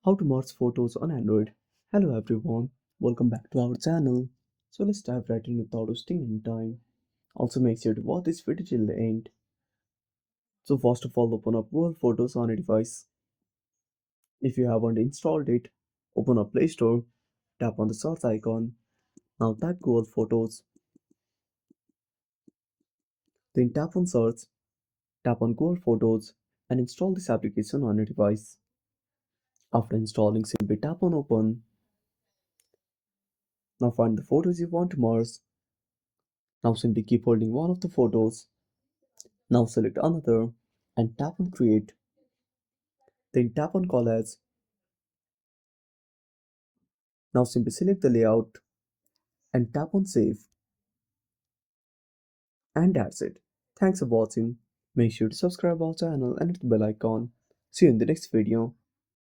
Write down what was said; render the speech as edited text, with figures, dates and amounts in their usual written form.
How to merge photos on Android. Hello everyone, welcome back to our channel. So let's dive right in without wasting any time. Also make sure to watch this video till the end. So first of all, open up Google Photos on a device. If you haven't installed it, open up Play Store, tap on the search icon. Now type Google Photos, then tap on search, tap on Google Photos and install this application on your device. After installing, simply tap on open. Now find the photos you want to merge. Now simply keep holding one of the photos. Now select another and tap on create. Then tap on collage. Now simply select the layout and tap on save. And that's it. Thanks for watching. Make sure to subscribe our channel and hit the bell icon. See you in the next video.